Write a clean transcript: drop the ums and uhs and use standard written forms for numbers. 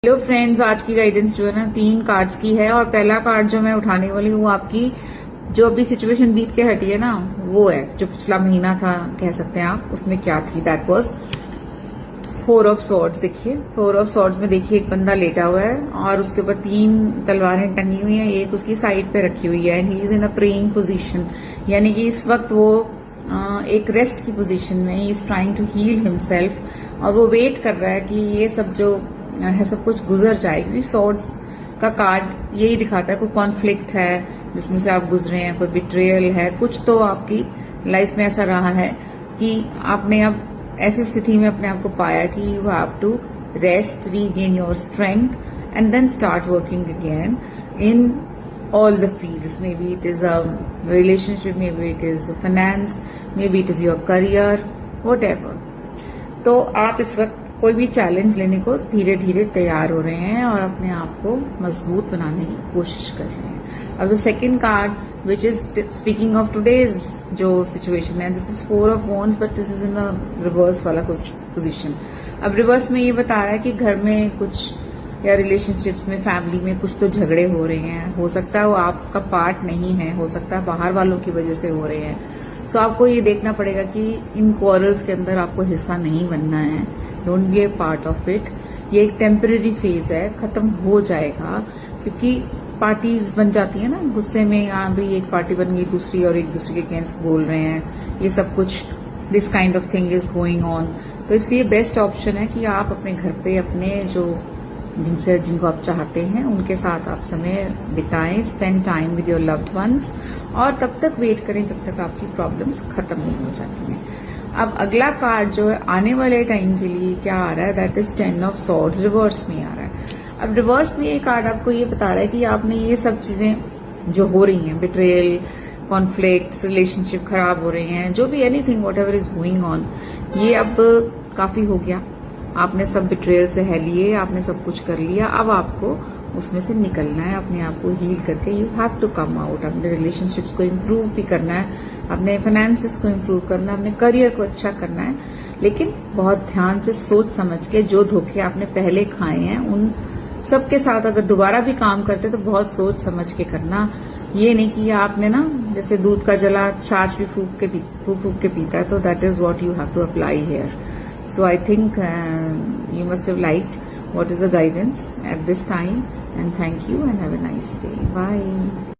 Hello friends, आज की guidance जो है ना 3 कार्ड्स की है। और पहला कार्ड जो मैं उठाने वाली हूँ वो आपकी जो अभी सिचुएशन बीत के हटी है ना, वो है जो पिछला महीना था कह सकते हैं आप, उसमें क्या थी। That was 4 of swords. देखिए 4 ऑफ सॉर्ड्स में देखिए एक बंदा लेटा हुआ है और उसके ऊपर 3 तलवारें टंगी हुई हैं, एक उसकी साइड पे रखी हुई है। And he is in a praying position, यानी कि इस वक्त वो एक रेस्ट की पोजीशन में, he is trying to heal himself और वो वेट कर रहा है कि ये सब जो है सब कुछ गुजर जाए। क्योंकि सॉर्ड्स का कार्ड यही दिखाता है कोई कॉन्फ्लिक्ट है जिसमें से आप गुजरे हैं, कोई बिट्रेयल है, कुछ तो आपकी लाइफ में ऐसा रहा है कि आपने अब ऐसी स्थिति में अपने आप को पाया कि you have to rest, regain your strength and then start working again in all the fields. Maybe it is a relationship, maybe it is finance, maybe it is your career, whatever. तो आप इस वक्त कोई भी challenge लेने को धीरे धीरे तैयार हो रहे हैं और अपने आप को मजबूत बनाने की कोशिश कर रहे हैं। अब the second card which is speaking of today's जो सिचुएशन है, this is 4 of wands but this is in a reverse वाला पोजिशन। अब रिवर्स में ये बता रहा है कि घर में कुछ या रिलेशनशिप्स में, फैमिली में कुछ तो झगड़े हो रहे हैं। हो सकता है वो आप उसका पार्ट नहीं है, हो सकता है बाहर वालों की वजह से हो रहे हैं। सो आपको ये देखना पड़ेगा कि इन क्वारल्स के अंदर आपको हिस्सा नहीं बनना है। Don't be A part of it. ये एक टेम्परेरी फेज है, खत्म हो जाएगा। क्योंकि पार्टीज बन जाती है ना गुस्से में, यहाँ भी एक पार्टी बन गई दूसरी और एक दूसरे के अगेंस्ट बोल रहे हैं, ये सब कुछ this kind of thing is going on. तो इसलिए बेस्ट ऑप्शन है कि आप अपने घर पे अपने जो जिनको आप चाहते हैं उनके साथ आप समय बिताएं, spend time with your loved ones और तब तक वेट करें जब तक आपकी प्रॉब्लम्स खत्म नहीं हो जाती हैं। अब अगला कार्ड जो है आने वाले टाइम के लिए क्या आ रहा है, that is 10 of swords reverse में आ रहा है। अब रिवर्स में ये कार्ड आपको ये बता रहा है कि आपने ये सब चीजें जो हो रही हैं, बिट्रेयल, कॉन्फ्लिक्ट्स, रिलेशनशिप खराब हो रही हैं, जो भी anything what ever is going on, ये अब काफी हो गया। आपने सब बिट्रेयल से है लिए, आपने सब कुछ कर लिया, अब आपको उसमें से निकलना है, अपने आप को हील करके you have to come out. अपने रिलेशनशिप्स को इम्प्रूव भी करना है, अपने फाइनेंसेस को इम्प्रूव करना है, अपने करियर को अच्छा करना है, लेकिन बहुत ध्यान से सोच समझ के। जो धोखे आपने पहले खाए हैं उन सबके साथ अगर दोबारा भी काम करते तो बहुत सोच समझ के करना। ये नहीं कि आपने ना जैसे दूध का जला छाछ भी फूक फूक के पीता है, तो that is what you have to apply here. So I think you must have liked what is the guidance at this time, and thank you and have a nice day. Bye.